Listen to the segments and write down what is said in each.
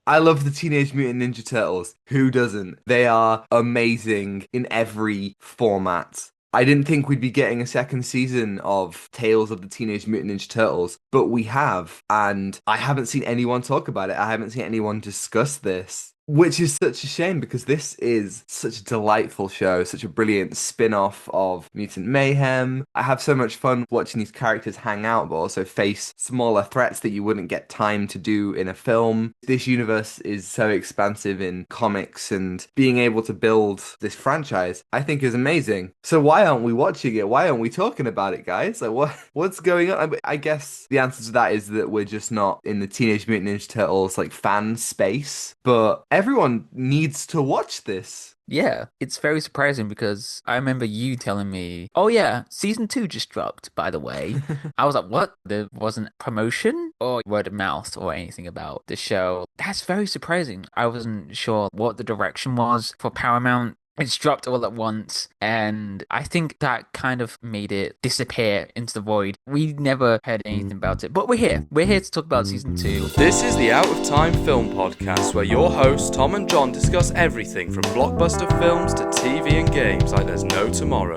I love the Teenage Mutant Ninja Turtles. Who doesn't? They are amazing in every format. I didn't think we'd be getting a second season of Tales of the Teenage Mutant Ninja Turtles, but we have, and I haven't seen anyone talk about it. I haven't seen anyone discuss this. Which is such a shame because this is such a delightful show, such a brilliant spin-off of Mutant Mayhem. I have so much fun watching these characters hang out, but also face smaller threats that you wouldn't get time to do in a film. This universe is so expansive in comics, and being able to build this franchise, I think is amazing. So why aren't we watching it? Why aren't we talking about it, guys? Like what's going on? I guess the answer to that is that we're just not in the Teenage Mutant Ninja Turtles like fan space, but everyone needs to watch this. Yeah, it's very surprising because I remember you telling me, oh yeah, season 2 just dropped, by the way. I was like, what? There wasn't promotion or word of mouth or anything about the show. That's very surprising. I wasn't sure what the direction was for Paramount. It's dropped all at once, and I think that kind of made it disappear into the void. We never heard anything about it, but we're here. We're here to talk about season 2. This is the Out of Time Film Podcast, where your hosts Tom and John discuss everything from blockbuster films to TV and games like there's no tomorrow.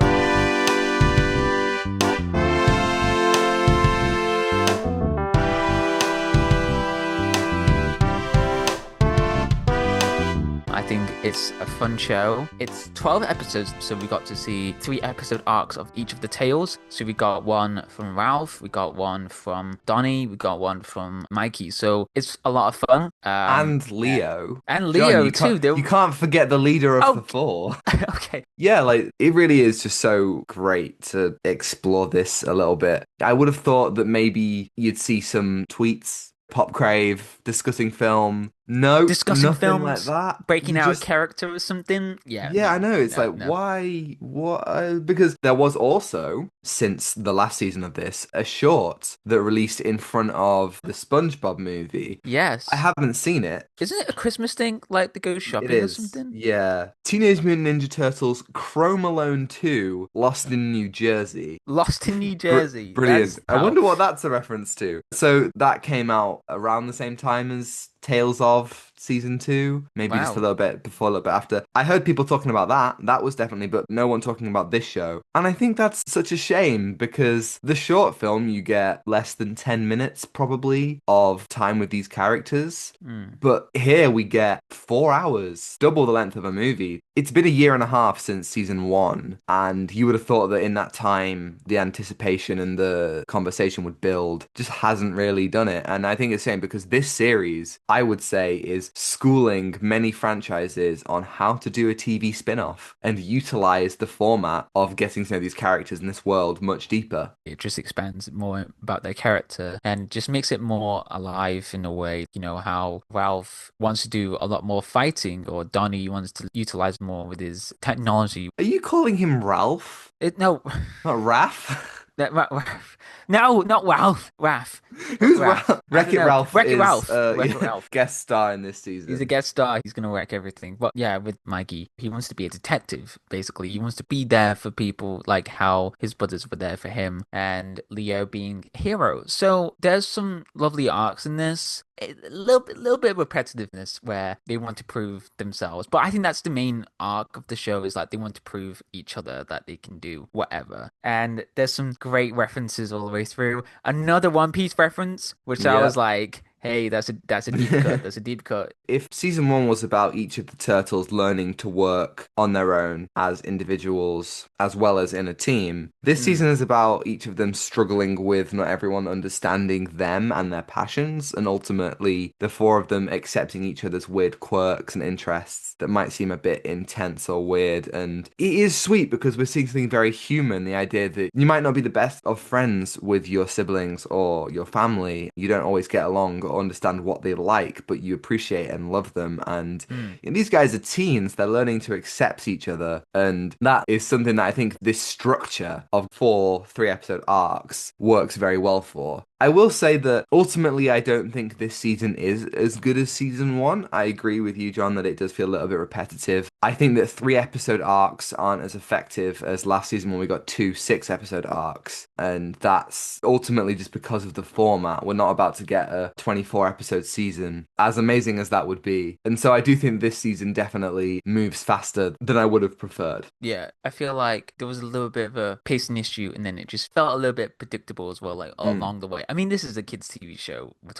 I think it's a fun show. It's 12 episodes, so we got to see 3 episode arcs of each of the tales. So we got one from Ralph, we got one from Donnie, we got one from Mikey. So it's a lot of fun. And Leo. And John, Leo too. You can't forget the leader of the four. Okay. Yeah, like it really is just so great to explore this a little bit. I would have thought that maybe you'd see some tweets, Pop Crave, discussing film. No, Discussing nothing like films, that. breaking You out a just character or something. Yeah, Yeah, I no, know. It's no, like, no. why? What? Because there was also, since the last season of this, a short that released in front of the SpongeBob movie. I Yes. haven't seen it. Isn't it a Christmas thing, like to go It shopping or is. something? Yeah. Teenage Mutant Ninja Turtles Chrome Alone 2 Lost in New Jersey. Lost in New Jersey. Brilliant. That's I wonder what tough. that's a reference to. So that came out around the same time as Tales of season 2, maybe just a Wow. little bit before, a little bit after. I heard people talking about that. That was definitely, but no one talking about this show. And I think that's such a shame because the short film, you get less than 10 minutes probably of time with these characters. Hmm. But here we get 4 hours, double the length of a movie. It's been a year and a half since season 1, and you would have thought that in that time, the anticipation and the conversation would build. Just hasn't really done it. And I think it's a shame because this series, I would say, is schooling many franchises on how to do a TV spin-off and utilize the format of getting to know these characters in this world much deeper. It just expands more about their character and just makes it more alive in a way. You know, how Ralph wants to do a lot more fighting, or Donnie wants to utilize more with his technology. Are you calling him Ralph? No, Not Raph? Raph. No, not Ralph. Raph. Who's Raph. Ralph? I don't Wreck-It know. Ralph Wreck-It is Ralph. Wreck-It yeah, Ralph. guest star in this He's a season. guest star. He's gonna wreck everything. But yeah, with Mikey, he wants to be a detective, basically. He wants to be there for people like how his brothers were there for him, and Leo being a hero. So there's some lovely arcs in this. A little bit of repetitiveness where they want to prove themselves. But I think that's the main arc of the show, is like they want to prove each other that they can do whatever. And there's some great references all the way through. Another One Piece reference, which I was Yep. like, hey, that's a deep cut. That's a deep cut. If season 1 was about each of the turtles learning to work on their own as individuals as well as in a team, this Mm. season is about each of them struggling with not everyone understanding them and their passions, and ultimately the four of them accepting each other's weird quirks and interests that might seem a bit intense or weird. And it is sweet because we're seeing something very human, the idea that you might not be the best of friends with your siblings or your family. You don't always get along or understand what they like, but you appreciate and love them. And Mm. these guys are teens, they're learning to accept each other. And that is something that I think this structure of 4 3 episode arcs works very well for. I will say that ultimately, I don't think this season is as good as season one. I agree with you, John, that it does feel a little bit repetitive. I think that 3 episode arcs aren't as effective as last season when we got 2 6 episode arcs. And that's ultimately just because of the format. We're not about to get a 24 episode season, as amazing as that would be. And so I do think this season definitely moves faster than I would have preferred. Yeah, I feel like there was a little bit of a pacing issue, and then it just felt a little bit predictable as well, like along the way. I mean, this is a kids' TV show we're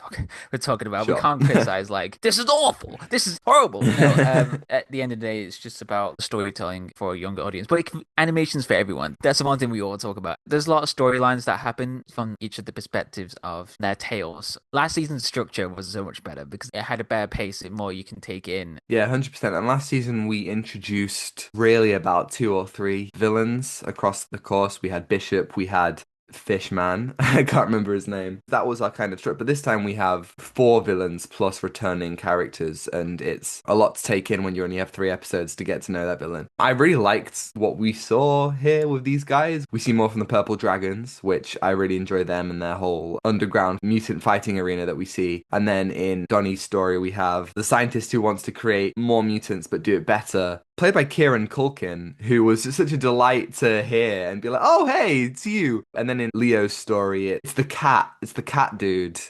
talking about. We Sure. can't criticize like this is awful, this is horrible. At the end of the day, it's just about storytelling for a younger audience. But animation's for everyone. That's the one thing we all talk about. There's a lot of storylines that happen from each of the perspectives of their tales. Last season's structure was so much better because it had a better pace and more you can take in. Yeah, 100%. And last season we introduced really about 2 or 3 villains across the course. We had Bishop, we had Fishman. I can't remember his name. That was our kind of trip. But this time we have 4 villains plus returning characters, and it's a lot to take in when you only have 3 episodes to get to know that villain. I really liked what we saw here with these guys. We see more from the Purple Dragons, which I really enjoy them and their whole underground mutant fighting arena that we see. And then in Donnie's story, we have the scientist who wants to create more mutants but do it better, played by Kieran Culkin, who was just such a delight to hear and be like, oh, hey, it's you. And then in Leo's story, it's the cat dude.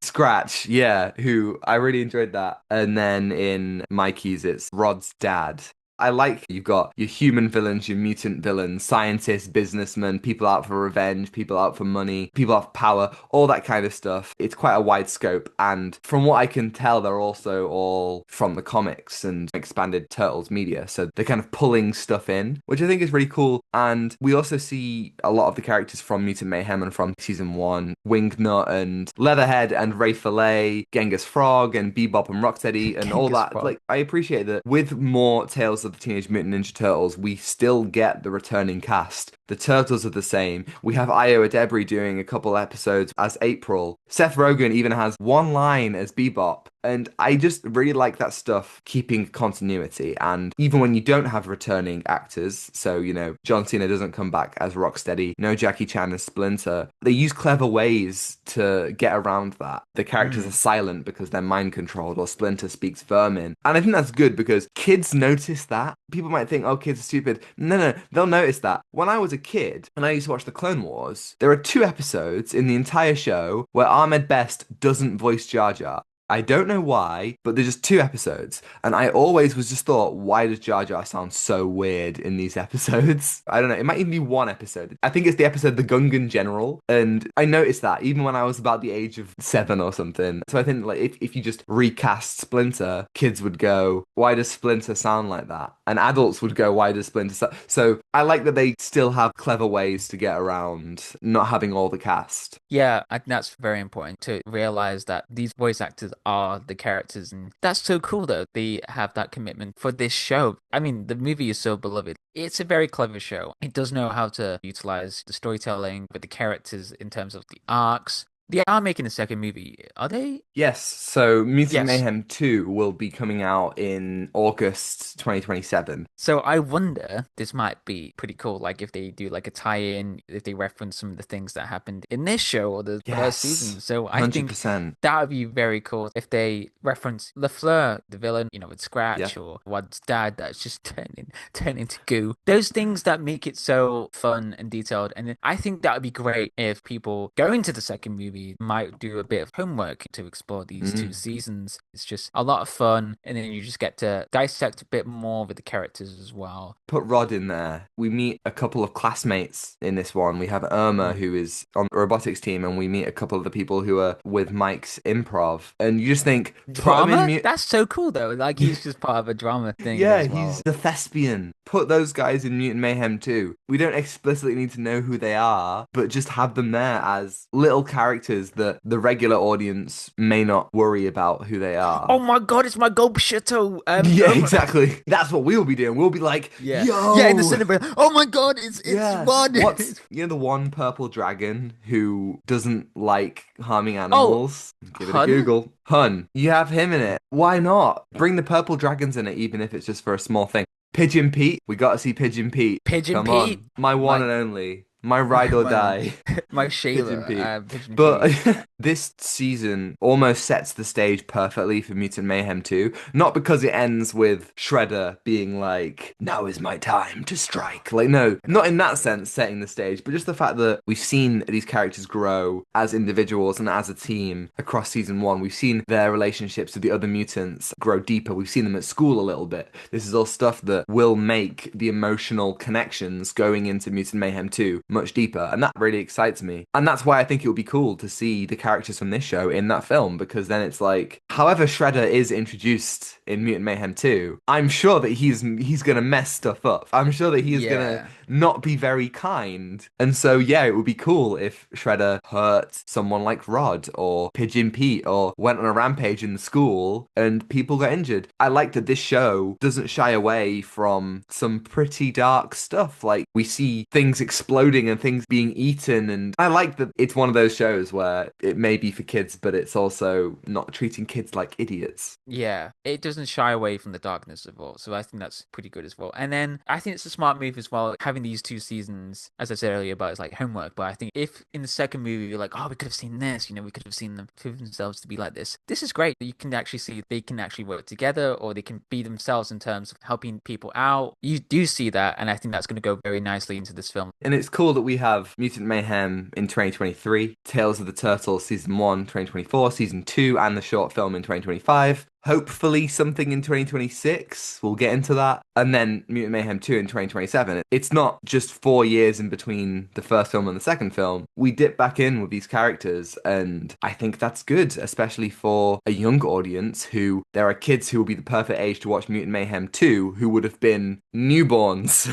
Scratch, yeah, who I really enjoyed that. And then in Mikey's, it's Rod's dad. I like you've got your human villains, your mutant villains, scientists, businessmen, people out for revenge, people out for money, people out for power, all that kind of stuff. It's quite a wide scope. And from what I can tell, they're also all from the comics and expanded Turtles media. So they're kind of pulling stuff in, which I think is really cool. And we also see a lot of the characters from Mutant Mayhem and from season one, Wingnut and Leatherhead and Raphael, Genghis Frog and Bebop and Rocksteady and all that. Frog. Like, I appreciate that with more Tales of the Teenage Mutant Ninja Turtles, we still get the returning cast. The Turtles are the same. We have Edebiri doing a couple episodes as April. Seth Rogen even has one line as Bebop. And I just really like that stuff, keeping continuity. And even when you don't have returning actors, so, John Cena doesn't come back as Rocksteady, no Jackie Chan as Splinter, they use clever ways to get around that. The characters are silent because they're mind controlled, or Splinter speaks vermin. And I think that's good because kids notice that. People might think, oh, kids are stupid. No, they'll notice that. When I was a kid, and I used to watch the Clone Wars, there are 2 episodes in the entire show where Ahmed Best doesn't voice Jar Jar. I don't know why, but there's just 2 episodes. And I always was just thought, why does Jar Jar sound so weird in these episodes? I don't know. It might even be 1 episode. I think it's the episode The Gungan General. And I noticed that even when I was about the age of 7 or something. So I think like if you just recast Splinter, kids would go, why does Splinter sound like that? And adults would go, why does Splinter sound... So I like that they still have clever ways to get around not having all the cast. Yeah, I think that's very important to realize that these voice actors are the characters, and that's so cool though. They have that commitment for this show. I mean, the movie is so beloved. It's a very clever show. It does know how to utilize the storytelling with the characters in terms of the arcs. They are making a second movie, are they? Yes, so Mutant Mayhem 2 will be coming out in August 2027. So I wonder, this might be pretty cool, like if they do like a tie-in, if they reference some of the things that happened in this show or the first season. So I 100%. think that would be very cool if they reference LaFleur, the villain, with Scratch, or Wad's dad that's just turned into goo. Those things that make it so fun and detailed. And I think that would be great if people go into the second movie might do a bit of homework to explore these 2 seasons. It's just a lot of fun, and then you just get to dissect a bit more with the characters as well. Put Rod in there. We meet a couple of classmates in this one. We have Irma, who is on the robotics team, and we meet a couple of the people who are with Mike's improv. And you just think, drama? That's so cool though. Like he's just part of a drama thing. Yeah, as well. He's the thespian. Put those guys in Mutant Mayhem too. We don't explicitly need to know who they are, but just have them there as little characters that the regular audience may not worry about who they are. Oh my god, it's my gold Chateau. Yeah, exactly. That's what we'll be doing. We'll be like, yo. Yeah, in the cinema. Oh my god, it's one. What's the one purple dragon who doesn't like harming animals? Give it a Google. Hun. You have him in it. Why not? Bring the purple dragons in it, even if it's just for a small thing. Pigeon Pete. We got to see Pigeon Pete. Come on. My one and only. My ride or my die. my Pigeon Shayla, Pete. Pigeon But Pete. this season almost sets the stage perfectly for Mutant Mayhem 2. Not because it ends with Shredder being like, now is my time to strike. Like, no, not in that sense, setting the stage, but just the fact that we've seen these characters grow as individuals and as a team across season one. We've seen their relationships with the other mutants grow deeper. We've seen them at school a little bit. This is all stuff that will make the emotional connections going into Mutant Mayhem 2 much deeper. And that really excites me. And that's why I think it would be cool to see the characters from this show in that film, because then it's like, however Shredder is introduced in Mutant Mayhem 2, I'm sure that he's gonna mess stuff up. I'm sure that he is gonna Yeah. not be very kind. And so yeah, it would be cool if Shredder hurt someone like Rod or Pigeon Pete or went on a rampage in the school and people got injured. I like that this show doesn't shy away from some pretty dark stuff. Like we see things exploding and things being eaten, and I like that it's one of those shows where it may be for kids, but it's also not treating kids like idiots. Yeah, it doesn't shy away from the darkness of all, so I think that's pretty good as well. And then I think it's a smart move as well, having these two seasons, as I said earlier, about it's like homework. But I think if in the second movie you're like, oh, we could have seen this, we could have seen them prove themselves to be like this. This is great. You can actually see they can actually work together, or they can be themselves in terms of helping people out. You do see that, and I think that's going to go very nicely into this film. And it's cool that we have Mutant Mayhem in 2023, Tales of the Turtles Season 1 2024, Season 2, and the short film in 2025. Hopefully something in 2026. We'll get into that. And then Mutant Mayhem 2 in 2027. It's not just 4 years in between the first film and the second film. We dip back in with these characters, and I think that's good, especially for a young audience who there are kids who will be the perfect age to watch Mutant Mayhem 2 who would have been newborns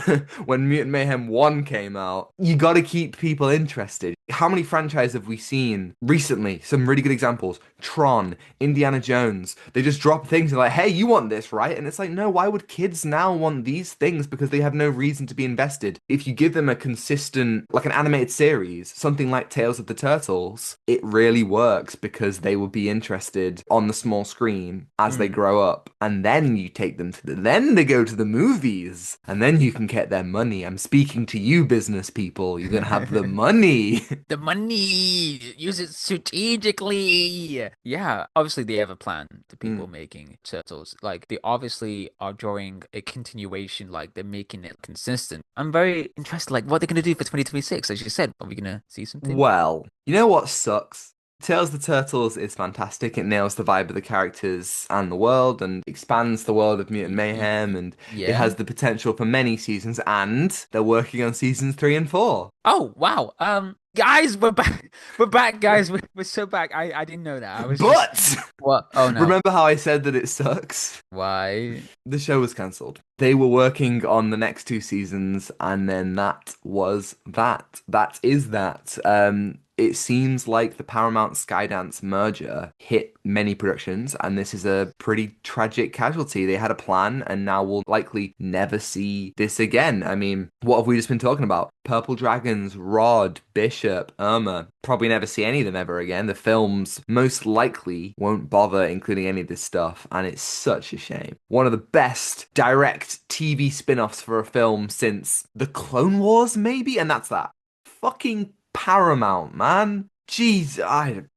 when Mutant Mayhem 1 came out. You gotta keep people interested. How many franchises have we seen recently? Some really good examples. Tron, Indiana Jones. They just drop things and like, hey, you want this, right? And it's like, no, why would kids now want these things? Because they have no reason to be invested. If you give them a consistent, like an animated series, something like Tales of the Turtles, it really works because they will be interested on the small screen as they grow up. And then you take them then they go to the movies. And then you can get their money. I'm speaking to you, business people. You're gonna have the money. The money, use it strategically. Yeah, obviously they have a plan, the people making Turtles. Like they obviously are drawing a continuation, like they're making it consistent. I'm very interested, like what they're gonna do for 2026. As you said, are we gonna see something? Well, you know what sucks? Tales of the Turtles is fantastic. It nails the vibe of the characters and the world and expands the world of Mutant Mayhem, and it Yeah. has the potential for many seasons, and they're working on seasons 3 and 4. Oh wow. Guys, we're back. We're back, guys. We're so back. I didn't know that. I was But just what? Oh no. remember how I said that it sucks? Why? The show was cancelled. They were working on the next 2 seasons, and then that was that. That is that. It seems like the Paramount Skydance merger hit many productions, and this is a pretty tragic casualty. They had a plan, and now we'll likely never see this again. I mean, what have we just been talking about? Purple Dragons, Rod, Bishop, Irma. Probably never see any of them ever again. The films most likely won't bother including any of this stuff, and it's such a shame. One of the best direct TV spin-offs for a film since The Clone Wars, maybe? And that's that. Fucking Paramount, man. Jeez,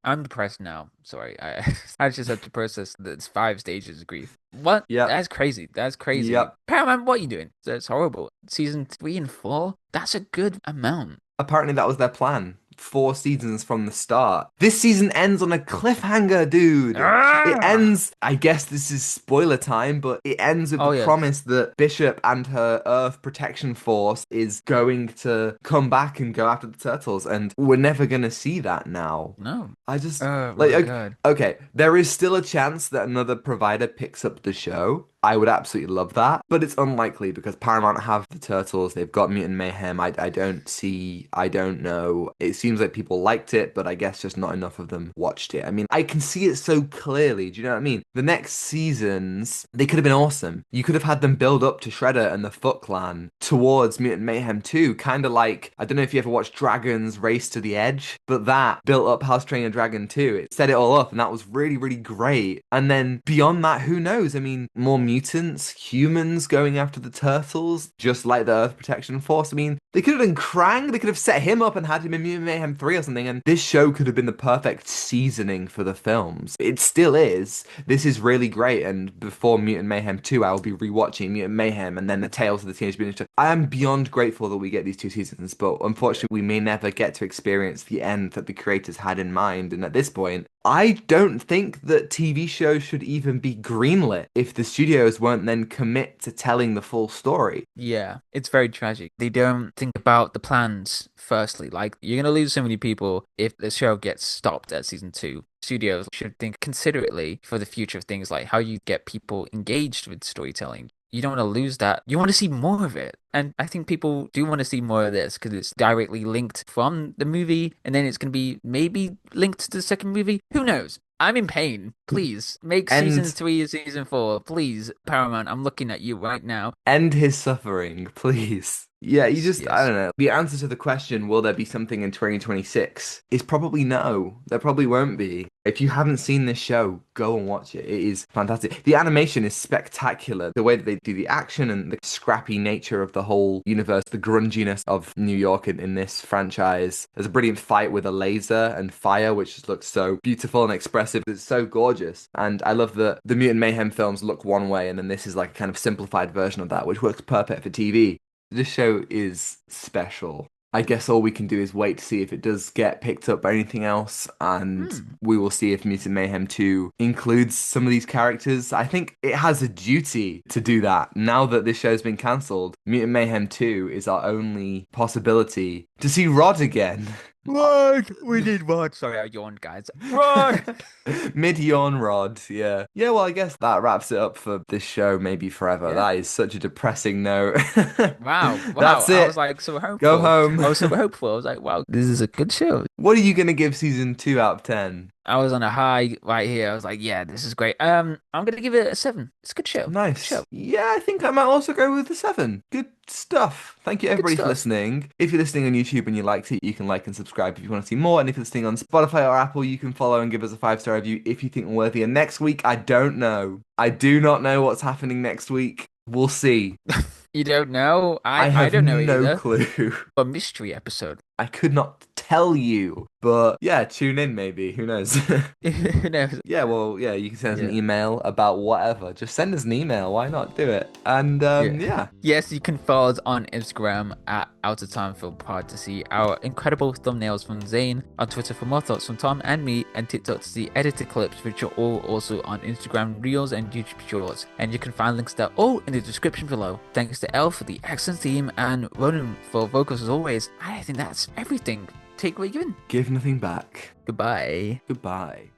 I'm depressed now. Sorry, I I just have to process the 5 stages of grief. What? Yep. That's crazy. That's crazy. Yep. Paramount, what are you doing? That's horrible. Season 3 and 4. That's a good amount. Apparently that was their plan. 4 seasons from the start. This season ends on a cliffhanger, dude. It ends, I guess this is spoiler time, but it ends with the promise that Bishop and her Earth Protection Force is going to come back and go after the turtles, and we're never gonna see that now. No. I just God. Okay, there is still a chance that another provider picks up the show. I would absolutely love that, but it's unlikely because Paramount have the Turtles, they've got Mutant Mayhem. I don't know. It seems like people liked it, but I guess just not enough of them watched it. I mean, I can see it so clearly. Do you know what I mean? The next seasons, they could have been awesome. You could have had them build up to Shredder and the Foot Clan towards Mutant Mayhem 2, kind of like, I don't know if you ever watched Dragon's Race to the Edge, but that built up How to Train Your Dragon 2. It set it all up, and that was really, really great. And then beyond that, who knows? I mean, more mutants, humans going after the turtles, just like the Earth Protection Force. I mean, they could have done Krang, they could have set him up and had him in Mutant Mayhem 3 or something, and this show could have been the perfect seasoning for the films. It still is. This is really great, and before Mutant Mayhem 2, I will be rewatching Mutant Mayhem and then the Tales of the Teenage Mutant Ninja Turtles. I am beyond grateful that we get these 2 seasons, but unfortunately we may never get to experience the end that the creators had in mind, and at this point, I don't think that TV shows should even be greenlit if the studios won't then commit to telling the full story. Yeah, it's very tragic. They don't think about the plans firstly. Like, you're going to lose so many people if the show gets stopped at season 2. Studios should think considerately for the future of things like how you get people engaged with storytelling. You don't want to lose that. You want to see more of it. And I think people do want to see more of this because it's directly linked from the movie, and then it's going to be maybe linked to the second movie. Who knows? I'm in pain. Please make season 3 and season 4. Please, Paramount, I'm looking at you right now. End his suffering, please. Yeah, you just, Yes. I don't know. The answer to the question, will there be something in 2026, is probably no. There probably won't be. If you haven't seen this show, go and watch it. It is fantastic. The animation is spectacular. The way that they do the action and the scrappy nature of the whole universe, the grunginess of New York in this franchise. There's a brilliant fight with a laser and fire, which just looks so beautiful and expressive. It's so gorgeous. And I love that the Mutant Mayhem films look one way, and then this is like a kind of simplified version of that, which works perfect for TV. This show is special. I guess all we can do is wait to see if it does get picked up by anything else, and we will see if Mutant Mayhem 2 includes some of these characters. I think it has a duty to do that. Now that this show's been cancelled, Mutant Mayhem 2 is our only possibility to see Rod again. Rod! We need Rod. Sorry, I yawned, guys. Rod! Mid-yawn Rod, yeah. Yeah, well, I guess that wraps it up for this show, maybe forever. Yeah. That is such a depressing note. Wow. That's it. I was like so hopeful. Go home. I was so hopeful. I was like, wow, this is a good show. What are you going to give season 2 out of 10? I was on a high right here. I was like, yeah, this is great. I'm gonna give it a 7. It's a good show. Nice. Good show. Yeah, I think I might also go with the 7. Good stuff. Thank you, everybody, for stuff. listening. If you're listening on YouTube and you liked it, you can like and subscribe if you want to see more. And if you're listening on Spotify or Apple, you can follow and give us a 5-star review if you think we're worthy. And next week, I don't know. I do not know what's happening next week. We'll see. You don't know? I have don't know no either. clue. A mystery episode. I could not tell you. But yeah, tune in maybe. Who knows? Who knows? Yeah, well, yeah, you can send us an email about whatever. Just send us an email. Why not do it? And yeah. Yes, you can follow us on Instagram at Out of Time Film Pod to see our incredible thumbnails from Zain, on Twitter for more thoughts from Tom and me, and TikTok to see edited clips, which are all also on Instagram Reels and YouTube Shorts. And you can find links to that all in the description below. Thanks to Elle for the excellent theme and Ronan for vocals as always. I think that's everything. Take what you're given. Give nothing back. Goodbye. Goodbye.